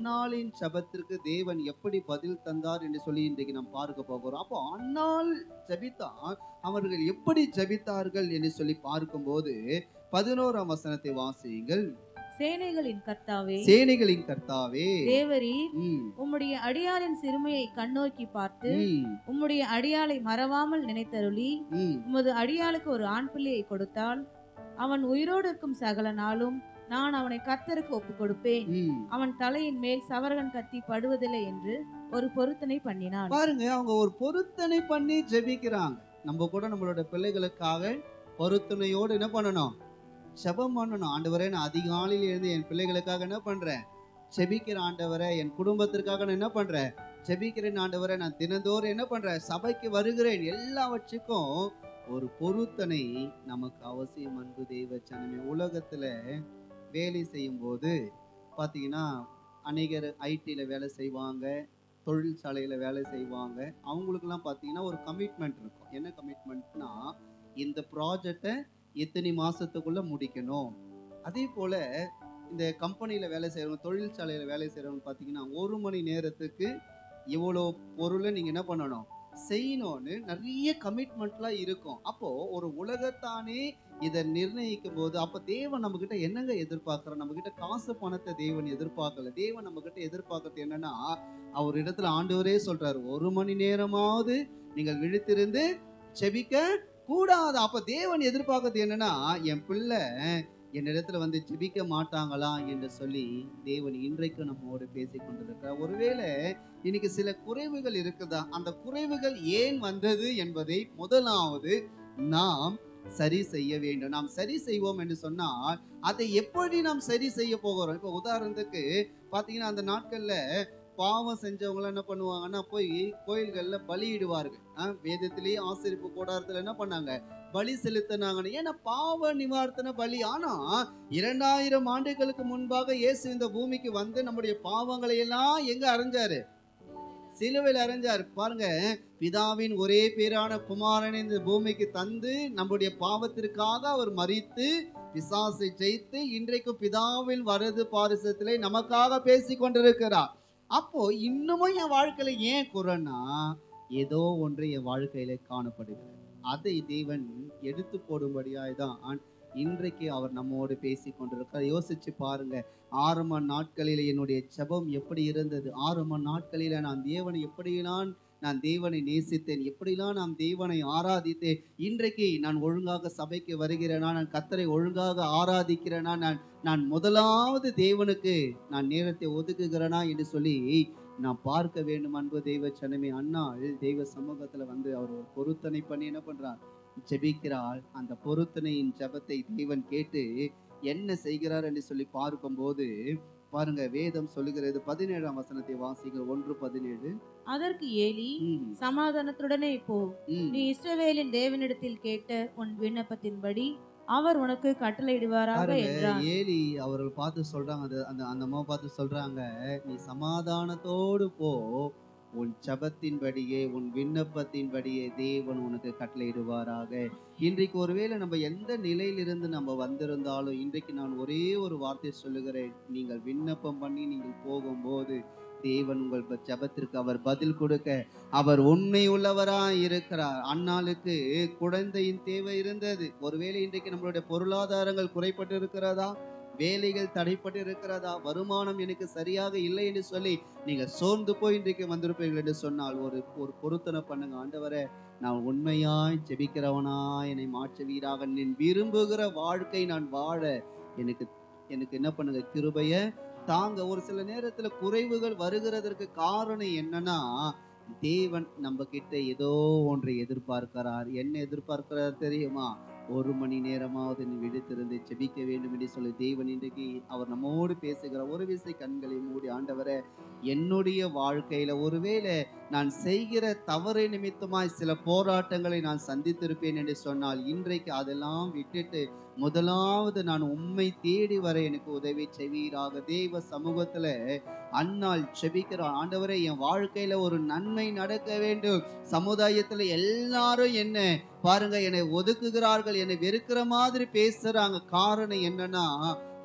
அன்னாளின் ஜெபத்திற்கு தேவன் எப்படி பதில் தந்தார் என்று சொல்லி இன்றைக்கு நாம் பார்க்க போகிறோம். அப்போ அன்னாள் ஜெபித்தார், அவர்கள் எப்படி ஜெபித்தார்கள் என்று சொல்லி பார்க்கும்போது 11ஆம் வசனத்தை வாசியுங்கள். சேனைகளின் கர்த்தாவே, சேனைகளின் கர்த்தாவே, தேவரீர் உம்முடைய அடியாளின் சிறுமையை கண்ணோக்கி பார்த்து உம்முடைய அடியாளை மறவாமல் நினைத்தருளி உமது அடியாளுக்கு ஒரு ஆண் பிள்ளையை கொடுத்தால் அவன் உயிரோடு இருக்கும் சகல நாளும் நான் அவனை கர்த்தருக்கு ஒப்பு கொடுப்பேன், அவன் தலையின் மேல் சவரகன் கத்தி படுவதில்லை என்று ஒரு பொருத்தனை பண்ணினான். பாருங்க, அவங்க ஒரு பொருத்தனை பண்ணி ஜெபிக்கிறாங்க. நம்ம கூட நம்மளோட பிள்ளைகளுக்காக பொருத்தனையோடு என்ன பண்ணணும்? ஜெபம் பண்ணணும். ஆண்டவரே, நான் அதிகாலையில் இருந்து என் பிள்ளைகளுக்காக என்ன பண்றேன்? ஜெபிக்கிறேன் ஆண்டவரே. என் குடும்பத்திற்காக நான் என்ன பண்றேன்? ஜெபிக்கிறேன் ஆண்டவரே. நான் தினந்தோறும் என்ன பண்றேன்? சபைக்கு வருகிறேன். எல்லாவற்றுக்கும் ஒரு பொருத்தனை நமக்கு அவசியம். அன்பு தேவ ஜனமே, உலகத்துல வேலை செய்யும் போது பார்த்தீங்கன்னா அநேகர் ஐடியில் வேலை செய்வாங்க, தொழிற்சாலையில் வேலை செய்வாங்க. அவங்களுக்கெல்லாம் பார்த்தீங்கன்னா ஒரு கமிட்மெண்ட் இருக்கும். என்ன கமிட்மெண்ட்னா, இந்த ப்ராஜெக்டை எத்தனை மாதத்துக்குள்ளே முடிக்கணும். அதே போல் இந்த கம்பெனியில் வேலை செய்கிறவங்க, தொழிற்சாலையில் வேலை செய்கிறவங்க பார்த்தீங்கன்னா 1 மணி நேரத்துக்கு இவ்வளோ பொருளை நீங்கள் என்ன பண்ணணும், செய்யணும்னு நிறைய கமிட்மெண்ட்லாம் இருக்கும். அப்போது ஒரு உலகத்தானே இதை நிர்ணயிக்கும் போது அப்போ தேவன் நம்ம கிட்ட என்னங்க எதிர்பார்க்குறோம்? நம்ம கிட்ட காசு பணத்தை தேவன் எதிர்பார்க்கல. தேவன் நம்ம கிட்ட எதிர்பார்க்கறது என்னன்னா, அவர் இடத்துல ஆண்டவரே சொல்றாரு, 1 மணி நேரமாவது நீங்கள் விழித்திருந்து ஜெபிக்க கூடாது. அப்ப தேவன் எதிர்பார்க்கறது என்னன்னா, என் பிள்ளை என்னிடத்துல வந்து ஜெபிக்க மாட்டாங்களா என்று சொல்லி தேவன் இன்றைக்கு நம்மோடு பேசி கொண்டிருக்கிறார். ஒருவேளை இன்னைக்கு சில குறைவுகள் இருக்குதா? அந்த குறைவுகள் ஏன் வந்தது என்பதை முதலாவது நாம் சரி செய்ய வேண்டும். நாம் சரி செய்வோம் என்று சொன்னால் அதை எப்படி நாம் சரி செய்ய போகிறோம்? இப்போ உதாரணத்துக்கு பார்த்தீங்கன்னா, அந்த நாட்கள்ல பாவம் செஞ்சவங்களாம் என்ன பண்ணுவாங்கன்னா, போய் கோயில்கள்ல பலியிடுவார்கள். வேதத்திலேயே ஆசரிப்பு கூடாரத்துல என்ன பண்ணாங்க? பலி செலுத்தினாங்கன்னு. ஏன்னா பாவ நிவாரண பலி. ஆனா 2000 ஆண்டுகளுக்கு முன்பாக இயேசு இந்த பூமிக்கு வந்து நம்முடைய பாவங்களை எல்லாம் எங்க அறைஞ்சாரு? சிலுவையில் அறைஞ்சார். பாருங்க, பிதாவின் ஒரே பேரான குமாரனை இந்த பூமிக்கு தந்து நம்முடைய பாவத்திற்காக அவர் மரித்து பிசாசை ஜெயித்து இன்றைக்கு பிதாவின் வரது பாரிசத்திலே நமக்காக பேசி கொண்டிருக்கிறார். அப்போ இன்னமும் என் வாழ்க்கையில ஏன் குறைனா, ஏதோ ஒன்று என் வாழ்க்கையில காணப்படுகிறது. அதை தேவன் எடுத்து போடும்படியாய்தான் இன்றைக்கு அவர் நம்மோடு பேசி கொண்டிருக்கிறார். யோசிச்சு பாருங்க, ஆரம்ப நாட்களில் என்னுடைய ஜெபம் எப்படி இருந்தது? ஆரம்ப நாட்களில நான் தேவனை எப்படியெல்லாம் நான் தேவனை நேசித்தேன், எப்படிலாம் நான் தேவனை ஆராதித்தேன். இன்றைக்கு நான் ஒழுங்காக சபைக்கு வருகிறேனா? நான் கர்த்தரை ஒழுங்காக ஆராதிக்கிறேனா? நான் முதலாவது தேவனுக்கு நான் நேரத்தை ஒதுக்குகிறேனா என்று சொல்லி நான் பார்க்க வேண்டும். அன்பு தெய்வ சனமே, அன்னாள் தெய்வ சமூகத்துல வந்து அவர் ஒரு பொருத்தனை பண்ணி என்ன பண்றார்? ஜெபிக்கிறாள். அந்த பொருத்தனையின் ஜெபத்தை தேவன் கேட்டு என்ன செய்கிறார் என்று சொல்லி பார்க்கும்போது பாருங்க, வேதம் சொல்லுகிறது. 17ஆம் வசனத்தை வாசிங்க. 1:17. அதற்கு ஏலி, சமாதானத்துடனே போ, நீ இஸ்ரவேலின் தேவனிடத்தில் கேட்ட உன் விண்ணப்பத்தின்படி அவர் உனக்கு கட்டளையிடுவாராக என்றார். ஏலி அவர்கள் பார்த்து சொல்றாங்க, அந்த அம்மா பார்த்து சொல்றாங்க, நீ சமாதானத்தோடு போ, உன் ஜெபத்தின்படியே உன் விண்ணப்பத்தின்படியே தேவன் உனக்கு கட்டளையிடுவாராக. இன்றைக்கு ஒருவேளை நம்ம எந்த நிலையிலிருந்து நம்ம வந்திருந்தாலும் இன்றைக்கு நான் ஒரே ஒரு வார்த்தை சொல்லுகிறேன். நீங்கள் விண்ணப்பம் பண்ணி நீங்கள் போகும்போது தேவன் உங்கள் ஜெபத்திற்கு அவர் பதில் கொடுக்க அவர் உண்மை உள்ளவராய் இருக்கிறார். அன்னாளுக்கு குழந்தையின் தேவை இருந்தது. ஒருவேளை இன்றைக்கு நம்மளுடைய பொருளாதாரங்கள் குறைபட்டு இருக்கிறதா? வேலைகள் தடைப்பட்டு இருக்கிறதா? வருமானம் எனக்கு சரியாக இல்லை என்று சொல்லி நீங்க சோர்ந்து போய் இன்றைக்கு வந்திருப்பீர்கள் என்று சொன்னால் ஒரு பொருத்தனை பண்ணுங்க. ஆண்டவரே, நான் உண்மையாய் ஜெபிக்கிறவனா என்னை மாற்றுவீராக. நீ விரும்புகிற வாழ்க்கை நான் வாழ எனக்கு என்ன பண்ணுங்க? கிருபைய தாங்க. ஒரு சில நேரத்துல குறைவுகள் வருகிறதற்கு காரணம் என்னன்னா, தேவன் நம்ம கிட்ட ஏதோ ஒன்றை எதிர்பார்க்கிறார். என்ன எதிர்பார்க்கிறார் தெரியுமா? 1 மணி நேரமாவது நீ விழித்திருந்து ஜெபிக்க வேண்டும் என்று சொல்லி தேவன் இன்றைக்கு அவர் நம்மோடு பேசுகிறார். ஒரு விசை கண்களை மூடி, ஆண்டவரே, என்னுடைய வாழ்க்கையில ஒருவேளை நான் செய்கிற தவறு நிமித்தமாய் சில போராட்டங்களை நான் சந்தித்திருப்பேன் என்று சொன்னால் இன்றைக்கு அதெல்லாம் விட்டுட்டு முதலாவது நான் உம்மை தேடி வர எனக்கு உதவி செய்வீராக. தேவ சமூகத்துல அன்னாள் ஜெபிக்கிறார். ஆண்டவரே, என் வாழ்க்கையில ஒரு நன்மை நடக்க வேண்டும். சமுதாயத்துல எல்லாரும் என்ன பாருங்க, என்னை ஒதுக்குகிறார்கள், என்னை வெறுக்கிற மாதிரி பேசுறாங்க. காரணம் என்னன்னா,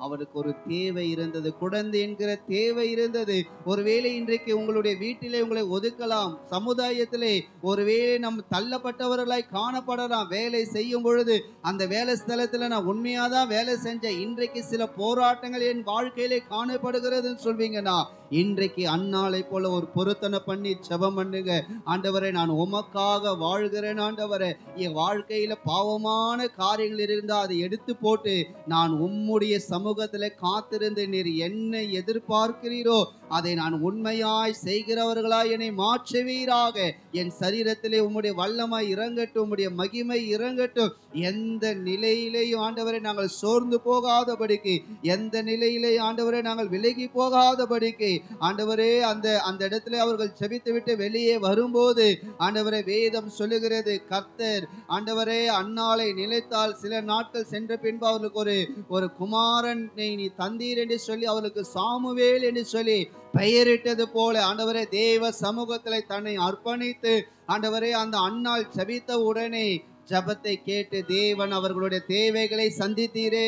அவருக்கு ஒரு தேவை இருந்தது, குழந்தை என்கிற தேவை இருந்தது. ஒருவேளை இன்றைக்கு உங்களுடைய வீட்டிலே உங்களை ஒதுக்கலாம், சமுதாயத்திலே ஒருவேளை நம் தள்ளப்பட்டவர்களாய் காணப்படலாம். வேலை செய்யும் பொழுது அந்த வேலை ஸ்தலத்துல நான் உண்மையாதான் வேலை செஞ்சேன், இன்றைக்கு சில போராட்டங்கள் என் வாழ்க்கையிலே காணப்படுகிறதுன்னு சொல்வீங்கன்னா, இன்றைக்கு அன்னாளை போல ஒரு பொருத்தனை பண்ணி ஜெபம் பண்ணுங்க. ஆண்டவரே, நான் உமக்காக வாழ்கிறேன் ஆண்டவரே, என் வாழ்க்கையில பாவமான காரியங்கள் இருந்தா அதை எடுத்து போட்டு நான் உம்முடைய சமூகத்துல காத்திருந்து நீர் என்ன எதிர்பார்க்கிறீரோ அதை நான் உண்மையாய் செய்கிறவர்களாய் என்னை மாற்றுவீராக. என் சரீரத்திலே உம்முடைய வல்லமை இறங்கட்டும், உம்முடைய மகிமை இறங்கட்டும். எந்த நிலையிலேயும் ஆண்டவரை நாங்கள் சோர்ந்து போகாதபடிக்கு, எந்த நிலையிலேயும் ஆண்டவரை நாங்கள் விலகி போகாதபடிக்கு ஆண்டவரே, அந்த இடத்துல அவர்கள் ஜெபித்து விட்டு வெளியே வரும்போது ஆண்டவரே, வேதம் சொல்லுகிறது, கர்த்தர் ஆண்டவரே அன்னாளை நிலைத்தால் சில நாட்கள் சென்ற பின்பு அவர்களுக்கு ஒரு குமாரனை நீ தந்தீர் என்று சொல்லி அவர்களுக்கு சாமுவேல் என்று சொல்லி பெயரிட்டது போல ஆண்டவரே, தேவ சமூகத்திலே தன்னை அர்ப்பணித்து ஆண்டவரே அந்த அன்னாள் ஜெபித்த உடனே ஜபத்தை கேட்டு தேவன் அவர்களுடைய தேவைகளை சந்தித்தீரே.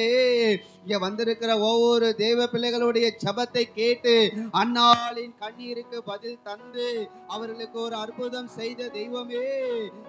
இங்க வந்திருக்கிற ஒவ்வொரு தேவ பிள்ளைகளுடைய ஜபத்தை கேட்டு அன்னாளின் கண்ணீருக்கு பதில் தந்து அவர்களுக்கு ஒரு அற்புதம் செய்த தெய்வமே,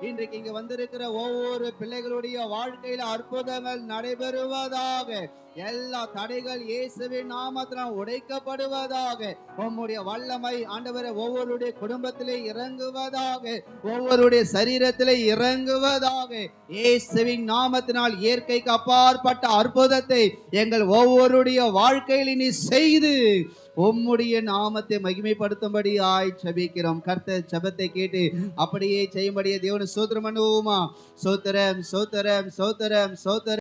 இன்றைக்கு இங்க வந்திருக்கிற ஒவ்வொரு பிள்ளைகளுடைய வாழ்க்கையில அற்புதங்கள் நடைபெறுவதாக, எல்லா தடைகள் இயேசுவின் நாமத்தினால் உடைக்கப்படுவதாக, உம்முடைய வல்லமை ஆண்டவரே ஒவ்வொருடைய குடும்பத்திலே இறங்குவதாக, ஒவ்வொருடைய சரீரத்திலே இறங்குவதாக. இயேசுவின் நாமத்தினால் இயற்கைக்கு அப்பாற்பட்ட அற்புதத்தை எங்கள் ஒவ்வொருடைய வாழ்க்கையில் நீ செய்து உம்முடைய நாமத்தை மகிமைப்படுத்தும்படியாய் ஜெபிக்கிறோம். கர்த்தர் ஜெபத்தை கேட்டு அப்படியே செய்யும்படியே தேவனை ஸ்தோத்திரம் பண்ணுவோமா? ஸ்தோத்திரம், ஸ்தோத்திரம், ஸ்தோத்திரம், ஸ்தோத்திரம்.